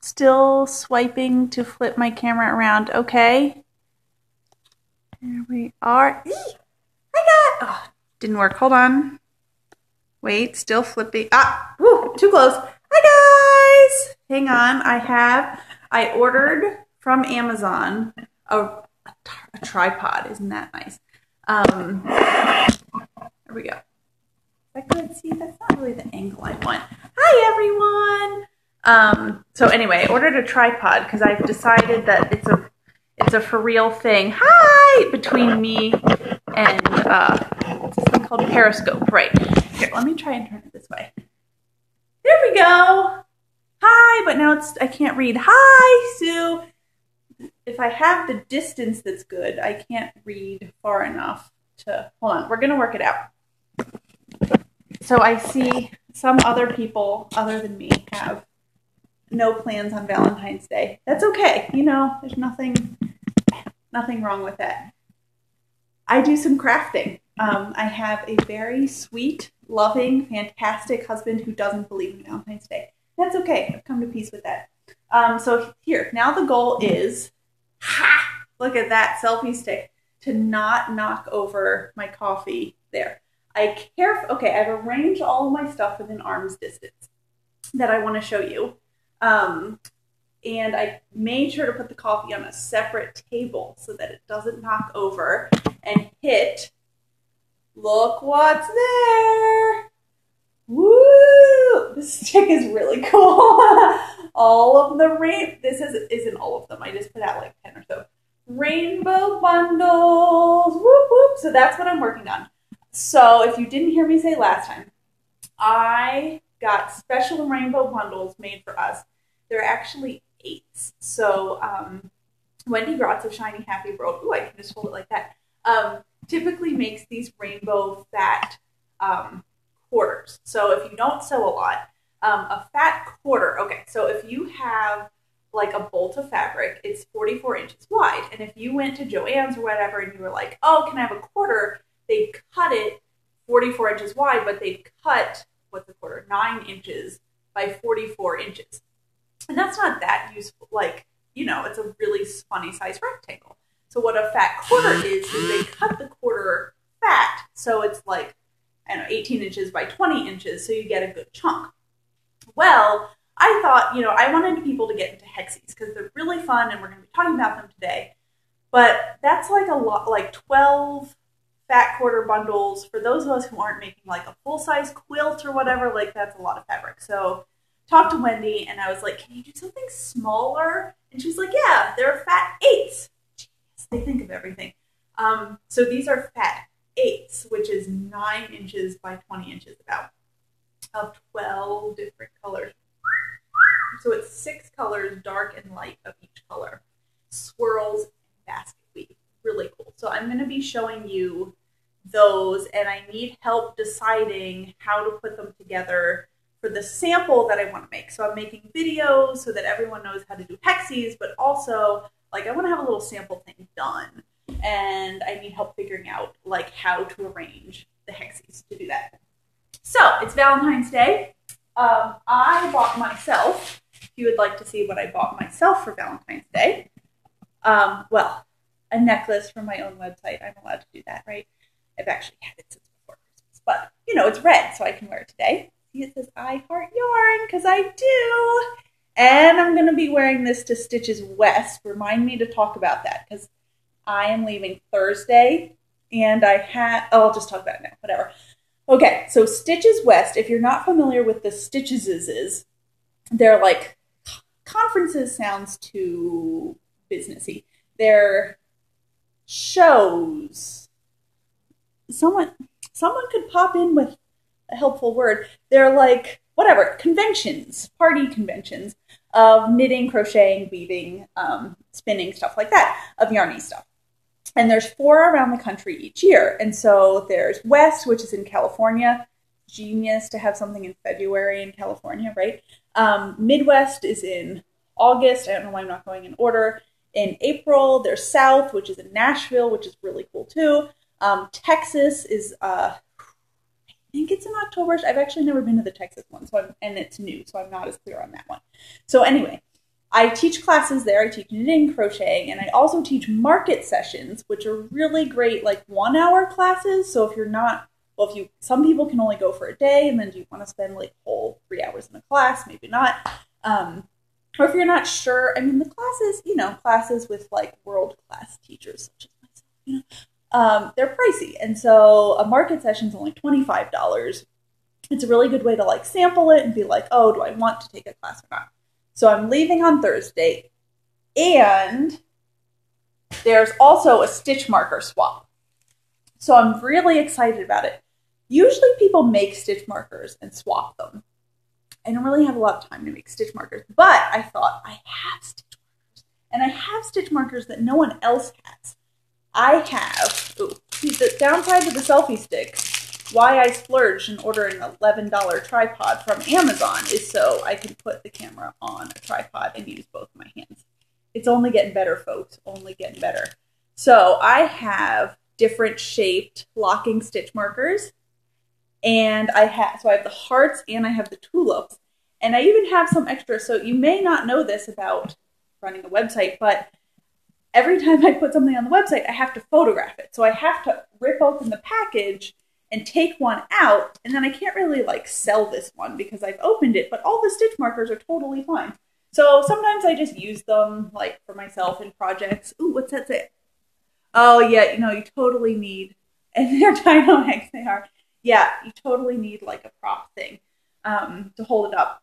still swiping to flip my camera around. Okay. There we are. Oh, didn't work. Hold on. Wait, still flipping. Woo, too close. Hi guys. Hang on. I ordered from Amazon a tripod. Isn't that nice? There we go. Is that good? See, that's not really the angle I want. Hi everyone. So anyway, I ordered a tripod because I've decided that it's a for real thing. Hi, between me and what's this thing called? Periscope. Right. Here, let me try and turn it this way. There we go. Hi, but now I can't read. Hi, Sue. If I have the distance that's good, I can't read far enough to, hold on, we're gonna work it out. So I see some other people other than me have no plans on Valentine's Day. That's okay. You know, there's nothing wrong with that. I do some crafting. I have a very sweet, loving, fantastic husband who doesn't believe in Valentine's Day. That's okay. I've come to peace with that. So here, now the goal is, look at that selfie stick, to not knock over my coffee there. Okay, I've arranged all of my stuff within arm's distance that I want to show you. And I made sure to put the coffee on a separate table so that it doesn't knock over and hit. Look what's there. Woo! This stick is really cool. All of the this isn't all of them. I just put out like 10 or so. Rainbow bundles. Whoop, whoop. So that's what I'm working on. So if you didn't hear me say last time, I got special rainbow bundles made for us. They're actually 8s. So Wendy Grotz of Shiny Happy World, ooh, I can just hold it like that, typically makes these rainbow fat quarters. So if you don't sew a lot, a fat quarter, okay, so if you have like a bolt of fabric, it's 44 inches wide. And if you went to Joann's or whatever and you were like, oh, can I have a quarter? They'd cut it 44 inches wide, but they'd cut, what's a quarter? 9 inches by 44 inches. And that's not that useful. Like, you know, it's a really funny size rectangle. So what a fat quarter is they cut the quarter fat. So it's like, I don't know, 18 inches by 20 inches. So you get a good chunk. Well, I thought, you know, I wanted people to get into Hexes because they're really fun and we're going to be talking about them today. But that's like a lot, like 12 fat quarter bundles for those of us who aren't making like a full-size quilt or whatever. Like that's a lot of fabric. So talked to Wendy and I was like, can you do something smaller? And she's like, yeah, they're fat 8s. Jeez, they think of everything. So these are fat 8s, which is 9 inches by 20 inches about, of 12 different colors. So it's 6 colors, dark and light of each color. Swirls and basket weave. Really cool. So I'm going to be showing you those, and I need help deciding how to put them together for the sample that I want to make. So I'm making videos so that everyone knows how to do Hexes, but also like I want to have a little sample thing done, and I need help figuring out like how to arrange the Hexes to do that. So it's Valentine's Day. I bought myself, if you would like to see what I bought myself for Valentine's Day, well, a necklace from my own website. I'm allowed to do that, right? I've actually had it since before Christmas, but you know, it's red, so I can wear it today. See, it says I heart yarn, because I do. And I'm going to be wearing this to Stitches West. Remind me to talk about that, because I am leaving Thursday, and I'll just talk about it now, whatever. Okay, so Stitches West, if you're not familiar with the Stitcheses, they're like, conferences sounds too businessy. They're shows. Someone could pop in with a helpful word. They're like, whatever, conventions, party conventions of knitting, crocheting, weaving, spinning, stuff like that, of yarny stuff. And there's 4 around the country each year. And so there's West, which is in California. Genius to have something in February in California, right? Midwest is in August. I don't know why I'm not going in order. In April, there's South, which is in Nashville, which is really cool too. Texas is, I think it's in October. I've actually never been to the Texas one, and it's new, so I'm not as clear on that one. So anyway, I teach classes there. I teach knitting, crocheting, and I also teach market sessions, which are really great, like 1-hour classes. So if you're not, well, some people can only go for a day, and then do you want to spend like whole 3 hours in a class? Maybe not. Or if you're not sure, I mean, the classes, classes with like world-class teachers such as myself, they're pricey. And so a market session is only $25. It's a really good way to like sample it and be like, oh, do I want to take a class or not? So I'm leaving on Thursday, and there's also a stitch marker swap. So I'm really excited about it. Usually people make stitch markers and swap them. I don't really have a lot of time to make stitch markers, but I thought I have stitch markers, and I have stitch markers that no one else has. I have, see, the downside of the selfie stick, why I splurged and ordered an $11 tripod from Amazon is so I can put the camera on a tripod and use both my hands. It's only getting better, folks, only getting better. So I have different shaped locking stitch markers, and I have the hearts and I have the tulips, and I even have some extra. So you may not know this about running a website, but every time I put something on the website, I have to photograph it. So I have to rip open the package and take one out, and then I can't really like sell this one because I've opened it, but all the stitch markers are totally fine. So sometimes I just use them like for myself in projects. Ooh, what's that say? Oh yeah, you totally need, and they're dino eggs, they are. Yeah, you totally need like a prop thing to hold it up.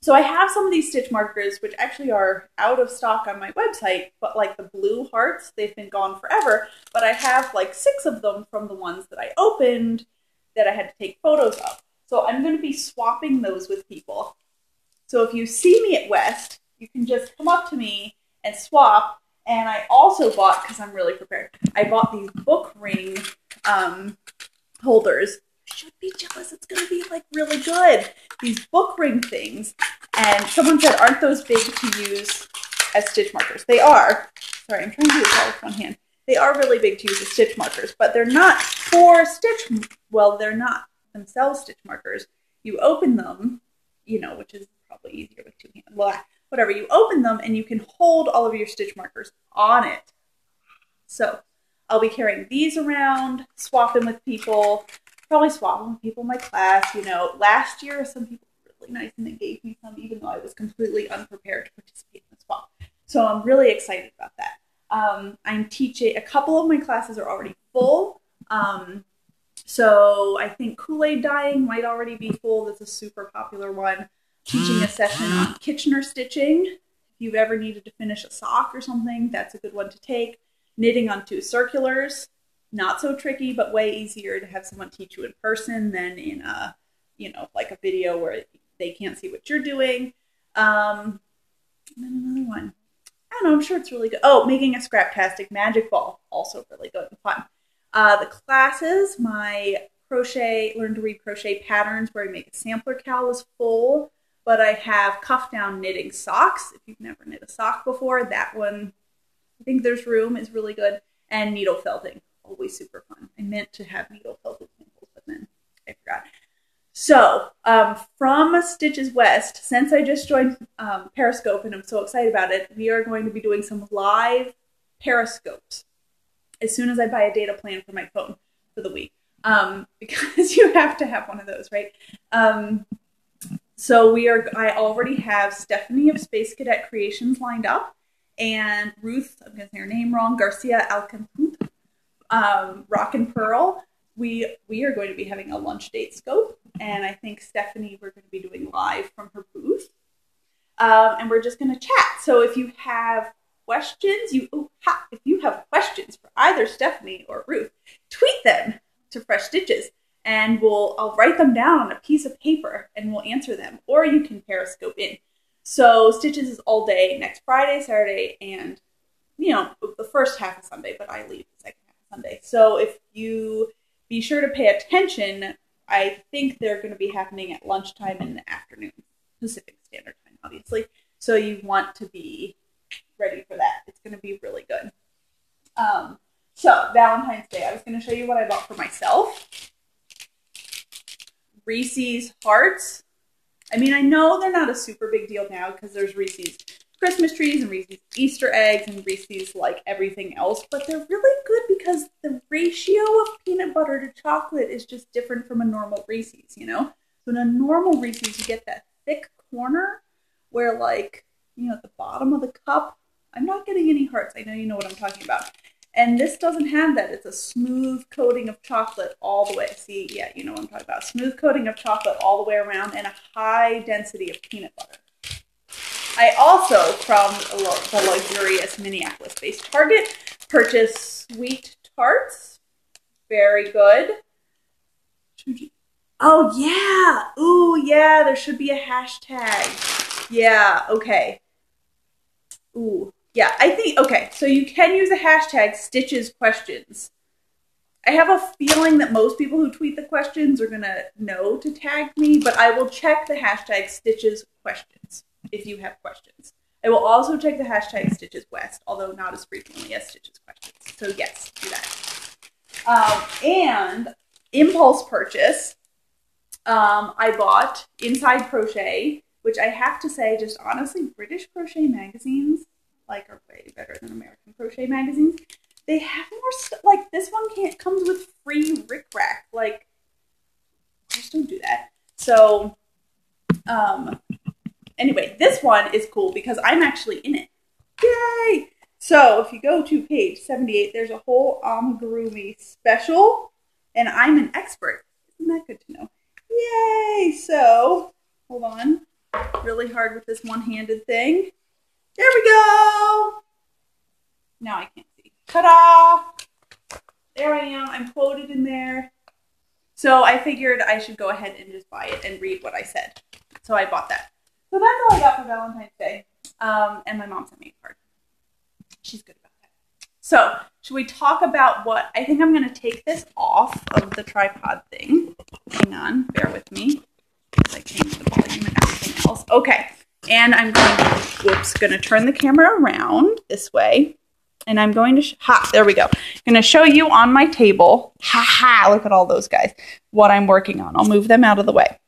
So I have some of these stitch markers, which actually are out of stock on my website, but like the blue hearts, they've been gone forever. But I have like 6 of them from the ones that I opened that I had to take photos of. So I'm going to be swapping those with people. So if you see me at West, you can just come up to me and swap. And I also bought, because I'm really prepared, I bought these book ring holders. I should be jealous. It's going to be like really good. These book ring things. And someone said, aren't those big to use as stitch markers? They are. Sorry, I'm trying to do this all with one hand. They are really big to use as stitch markers, but they're not for stitch, well, they're not themselves stitch markers. You open them, which is probably easier with 2 hands. Well, whatever, you open them and you can hold all of your stitch markers on it. So I'll be carrying these around, swapping with people, probably swapping with people in my class. Last year some people were really nice and they gave me some, even though I was completely unprepared to participate in the swap. So I'm really excited about that. I'm teaching, a couple of my classes are already full. So I think Kool-Aid dyeing might already be full. That's a super popular one. Teaching a session on Kitchener stitching. If you've ever needed to finish a sock or something, that's a good one to take. Knitting on 2 circulars. Not so tricky, but way easier to have someone teach you in person than in a, like a video where they can't see what you're doing. And then another one. I don't know, I'm sure it's really good. Oh, making a scraptastic magic ball. Also really good and fun. The classes, my learn to read crochet patterns where I make a sampler cal is full, but I have cuff down knitting socks. If you've never knit a sock before, that one, I think there's room, is really good. And needle felting, always super fun. I meant to have needle felted samples, but then I forgot. So from Stitches West, since I just joined Periscope and I'm so excited about it, we are going to be doing some live Periscopes as soon as I buy a data plan for my phone for the week, because you have to have one of those, right? So I already have Stephanie of Space Cadet Creations lined up, and Ruth, I'm going to say her name wrong, Garcia Alcamput, Rock and Pearl. We are going to be having a lunch date scope, and I think Stephanie, we're going to be doing live from her booth, and we're just going to chat. So if you have questions, if you have questions for either Stephanie or Ruth, tweet them to FreshStitches, and I'll write them down on a piece of paper, and we'll answer them, or you can Periscope in. So Stitches is all day next Friday, Saturday, and the first half of Sunday, but I leave the second half of Sunday. So if you be sure to pay attention, I think they're going to be happening at lunchtime in the afternoon, Pacific Standard Time, obviously. So you want to be ready for that. It's going to be really good. So Valentine's Day, I was going to show you what I bought for myself. Reese's hearts. I mean, I know they're not a super big deal now because there's Reese's Christmas trees and Reese's Easter eggs and Reese's like everything else, but they're really good because the ratio of peanut butter to chocolate is just different from a normal Reese's, you know? So in a normal Reese's, you get that thick corner where like, you know, at the bottom of the cup, I'm not getting any hearts. I know you know what I'm talking about. And this doesn't have that. It's a smooth coating of chocolate all the way. See, yeah, you know what I'm talking about. Smooth coating of chocolate all the way around and a high density of peanut butter. I also, from the luxurious Minneapolis-based Target, purchased sweet tarts. Very good. Oh, yeah. Ooh, yeah, there should be a hashtag. Yeah, okay. Ooh, yeah, I think, okay, so you can use a hashtag Stitches questions. I have a feeling that most people who tweet the questions are going to know to tag me, but I will check the hashtag Stitches questions if you have questions. I will also check the hashtag Stitches West, although not as frequently as Stitches questions. So yes, do that. And impulse purchase, I bought Inside Crochet, which I have to say, just honestly, British crochet magazines like are way better than American crochet magazines. They have more stuff. Like this one comes with free rickrack. Like, just don't do that. So, anyway, this one is cool because I'm actually in it. Yay! So if you go to page 78, there's a whole amigurumi special, and I'm an expert. Isn't that good to know? Yay! So, hold on. Really hard with this one-handed thing. There we go! Now I can't see. Ta-da! There I am. I'm quoted in there. So I figured I should go ahead and just buy it and read what I said. So I bought that. So that's all I got for Valentine's Day. And my mom sent me a card. She's good about that. So should we talk about what... I think I'm going to take this off of the tripod thing. Hang on. Bear with me. I changed the volume and everything else. Okay. And I'm going to turn the camera around this way. And I'm going to, there we go. I'm going to show you on my table, look at all those guys, what I'm working on. I'll move them out of the way.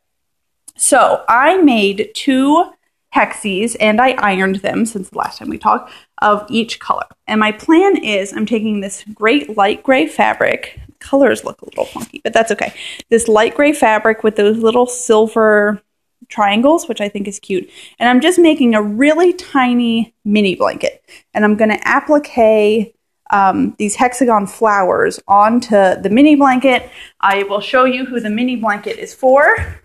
So I made 2 hexes and I ironed them since the last time we talked of each color. And my plan is I'm taking this great light gray fabric. Colors look a little funky, but that's okay. This light gray fabric with those little silver triangles, which I think is cute. And I'm just making a really tiny mini blanket. And I'm going to applique these hexagon flowers onto the mini blanket. I will show you who the mini blanket is for.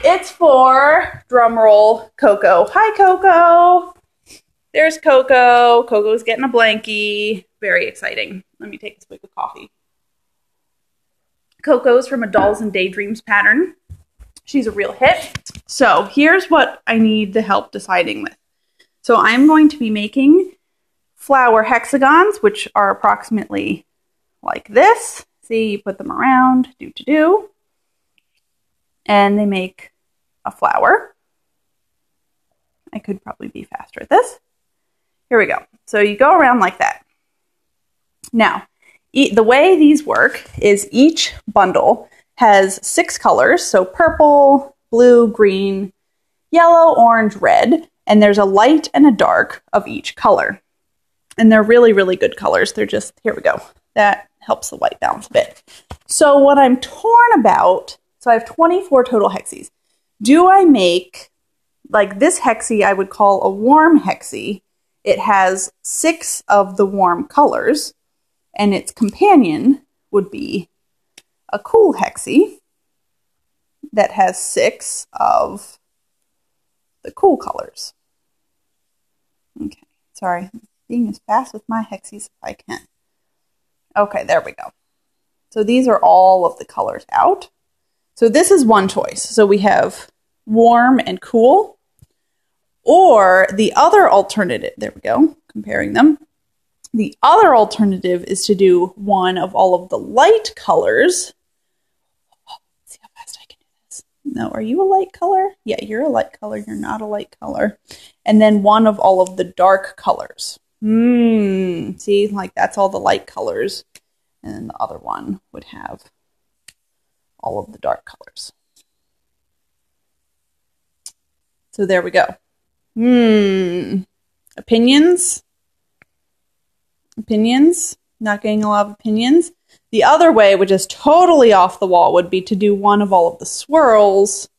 It's for, drumroll, Coco. Hi, Coco. There's Coco. Coco's getting a blankie. Very exciting. Let me take a swig of coffee. Coco's from a Dolls and Daydreams pattern. She's a real hit. So here's what I need the help deciding with. So I'm going to be making flower hexagons, which are approximately like this. See, you put them around, and they make a flower. I could probably be faster at this. Here we go. So you go around like that. Now, the way these work is each bundle has 6 colors, so purple, blue, green, yellow, orange, red, and there's a light and a dark of each color. And they're really, really good colors. They're just, here we go. That helps the white balance a bit. So what I'm torn about, so I have 24 total hexes. Do I make, like this hexie I would call a warm hexie. It has 6 of the warm colors, and its companion would be a cool hexie that has 6 of the cool colors. Okay, sorry, I'm being as fast with my hexies as I can. Okay, there we go. So these are all of the colors out. So this is one choice. So we have warm and cool, or the other alternative, there we go, comparing them. The other alternative is to do one of all of the light colors. Let's see how fast I can do this. No, are you a light color? Yeah, you're a light color. You're not a light color. And then one of all of the dark colors. See, like that's all the light colors. And then the other one would have all of the dark colors. So there we go. Opinions? Opinions? Not getting a lot of opinions. The other way, which is totally off the wall, would be to do one of all of the swirls.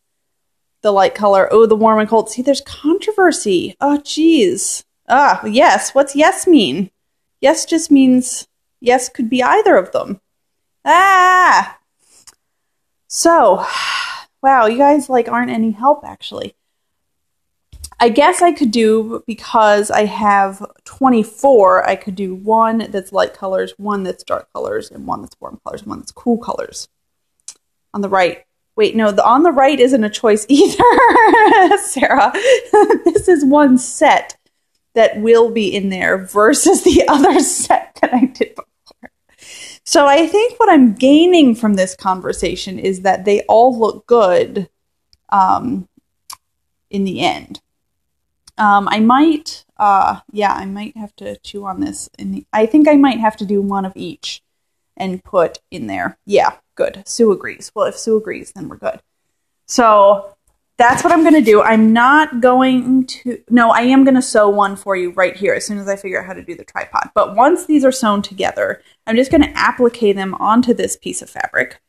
The light color. Oh, the warm and cold. See, there's controversy. Oh, geez. Ah, yes. What's yes mean? Yes just means yes could be either of them. Ah! So, wow, you guys like aren't any help, actually. I guess I could do, because I have 24, I could do one that's light colors, one that's dark colors, and one that's warm colors, and one that's cool colors. On the right. Wait, no, the on the right isn't a choice either, Sarah. This is one set that will be in there versus the other set that I did before. So I think what I'm gaining from this conversation is that they all look good in the end. I might have to chew on this. I think I might have to do one of each and put in there. Yeah, good. Sue agrees. Well, if Sue agrees, then we're good. So that's what I'm going to do. I'm not going to... No, I am going to sew one for you right here as soon as I figure out how to do the tripod. But once these are sewn together, I'm just going to applique them onto this piece of fabric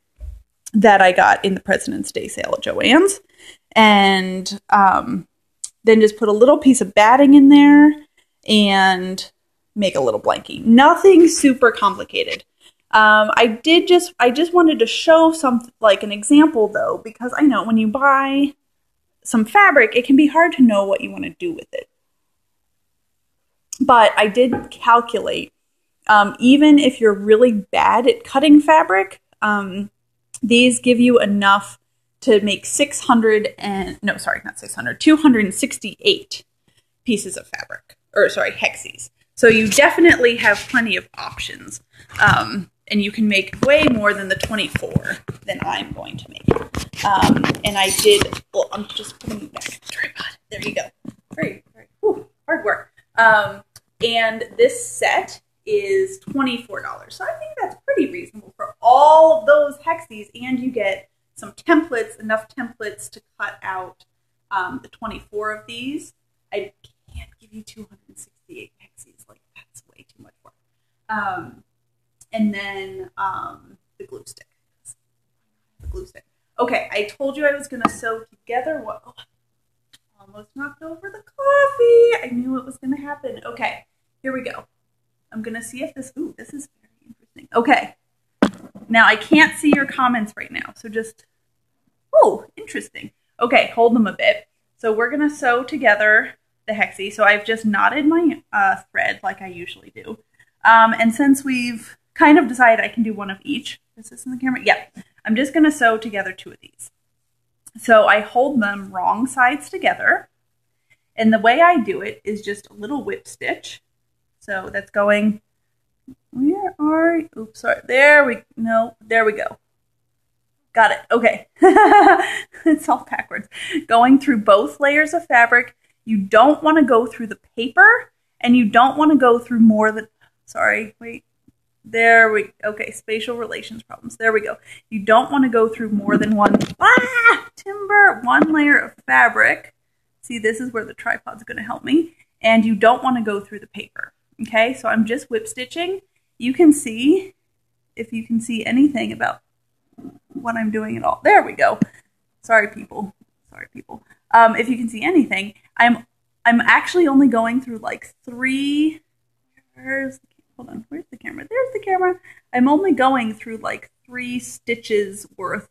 that I got in the President's Day sale at Joann's. And then just put a little piece of batting in there and make a little blankie. Nothing super complicated. I just wanted to show some, like an example though, because I know when you buy some fabric, it can be hard to know what you want to do with it. But I did calculate, even if you're really bad at cutting fabric, these give you enough to make 268 pieces of fabric, hexes. So you definitely have plenty of options. And you can make way more than the 24 than I'm going to make. And I did, well, I'm just putting it back in the tripod. There you go. Very, very, hard work. And this set is $24. So I think that's pretty reasonable for all of those hexes, and you get some templates, enough templates to cut out the 24 of these. I can't give you 268 hexes. Like, that's way too much work. And then the glue stick. The glue stick. Okay, I told you I was going to sew together what... Oh, almost knocked over the coffee. I knew it was going to happen. Okay, here we go. I'm going to see if this... Ooh, this is very interesting. Okay. Now, I can't see your comments right now, so just... Oh, interesting. Okay, hold them a bit. So we're going to sew together the hexie. So I've just knotted my thread like I usually do. And since we've kind of decided I can do one of each. Is this in the camera? Yeah. I'm just going to sew together two of these. So I hold them wrong sides together. And the way I do it is just a little whip stitch. So that's going... Where are you? Oops, sorry. There we go. Got it. Okay. It's all backwards. Going through both layers of fabric. You don't want to go through the paper, and you don't want to go through more than... Sorry, wait. There we... Okay, spatial relations problems. There we go. You don't want to go through more than one... Timber! One layer of fabric. See, this is where the tripod's going to help me. And you don't want to go through the paper. Okay, so I'm just whip stitching. You can see, if you can see anything about what I'm doing at all. There we go. Sorry, people. If you can see anything, I'm actually only going through like three. Hold on. Where's the camera? There's the camera. I'm only going through like 3 stitches worth.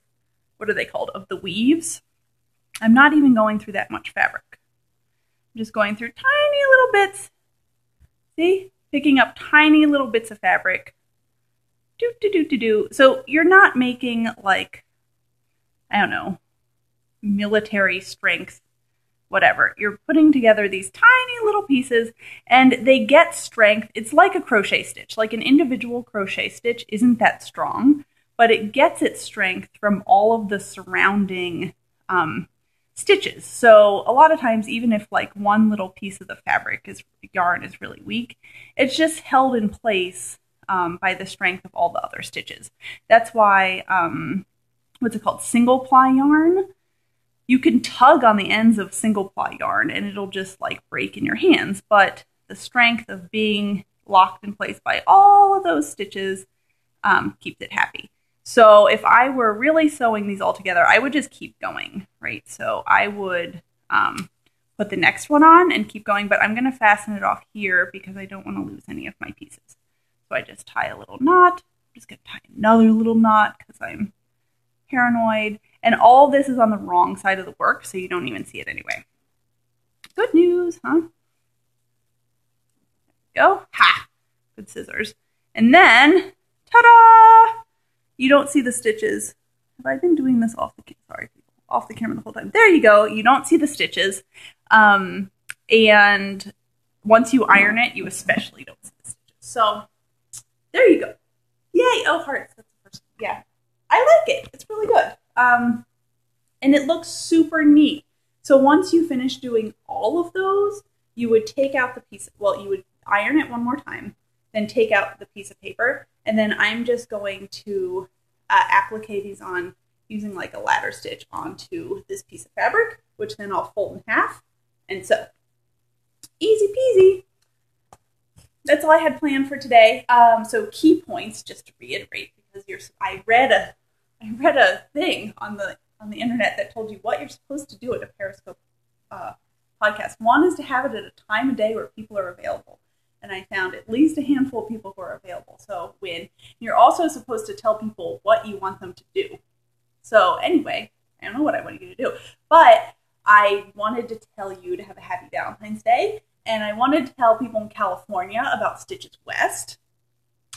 What are they called? Of the weaves. I'm not even going through that much fabric. I'm just going through tiny little bits. See? Picking up tiny little bits of fabric. So you're not making like, I don't know, military strength, whatever. You're putting together these tiny little pieces and they get strength. It's like a crochet stitch. Like an individual crochet stitch isn't that strong, but it gets its strength from all of the surrounding stitches. So a lot of times, even if like one little piece of the yarn is really weak, it's just held in place by the strength of all the other stitches. That's why, what's it called? Single ply yarn. You can tug on the ends of single ply yarn and it'll just like break in your hands. But the strength of being locked in place by all of those stitches keeps it happy. So if I were really sewing these all together, I would just keep going, right? So I would put the next one on and keep going, but I'm going to fasten it off here because I don't want to lose any of my pieces. So I just tie a little knot. I'm just going to tie another little knot because I'm paranoid. And all this is on the wrong side of the work, so you don't even see it anyway. Good news, huh? There we go. Ha! Good scissors. And then, ta-da! You don't see the stitches. Have I been doing this off the camera the whole time? There you go. You don't see the stitches. And once you iron it, you especially don't see the stitches. So there you go. Yay! Oh, hearts. That's the first. Yeah, I like it. It's really good. And it looks super neat. So once you finish doing all of those, you would take out the piece. Well, you would iron it one more time, then take out the piece of paper, and then I'm just going to applique these on using like a ladder stitch onto this piece of fabric, which then I'll fold in half and sew. Easy peasy. That's all I had planned for today. So key points, just to reiterate, because I read a thing on the internet that told you what you're supposed to do at a Periscope podcast. One is to have it at a time of day where people are available. And I found at least a handful of people who are available. So you're also supposed to tell people what you want them to do. So anyway, I don't know what I want you to do, but I wanted to tell you to have a happy Valentine's Day. And I wanted to tell people in California about Stitches West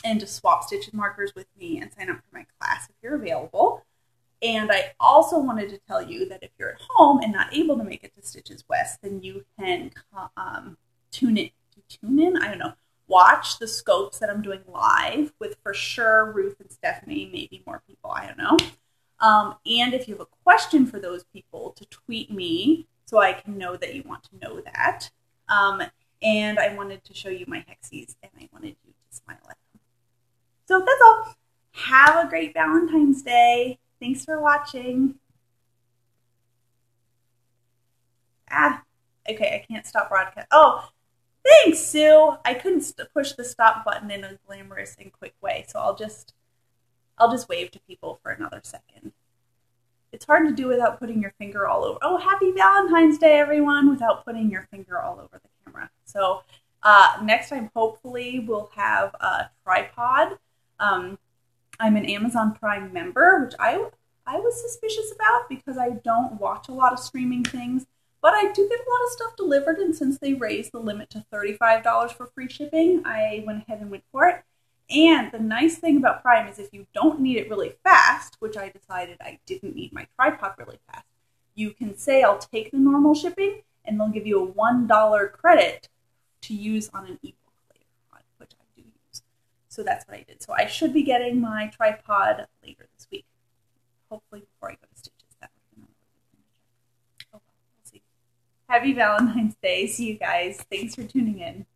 and to swap stitches markers with me and sign up for my class if you're available. And I also wanted to tell you that if you're at home and not able to make it to Stitches West, then you can tune in, I don't know, watch the scopes that I'm doing live with, for sure, Ruth and Stephanie, maybe more people, I don't know. And if you have a question for those people, to tweet me so I can know that you want to know that. And I wanted to show you my Hexes, and I wanted you to smile at them. So that's all. Have a great Valentine's Day. Thanks for watching. Okay, I can't stop broadcast. Oh, thanks, Sue. I couldn't push the stop button in a glamorous and quick way, so I'll just wave to people for another second. It's hard to do without putting your finger all over. Oh, happy Valentine's Day, everyone, without putting your finger all over the camera. So next time, hopefully, we'll have a tripod. I'm an Amazon Prime member, which I was suspicious about because I don't watch a lot of streaming things, but I do get a lot of stuff delivered, and since they raised the limit to $35 for free shipping, I went ahead and went for it. And the nice thing about Prime is if you don't need it really fast, which I decided I didn't need my tripod really fast, you can say I'll take the normal shipping, and they'll give you a $1 credit to use on an ebook later on, which I do use. So that's what I did. So I should be getting my tripod later this week, hopefully before I go to Stitches. That would be another good thing to check. Oh, well, we'll see. Happy Valentine's Day. See you guys. Thanks for tuning in.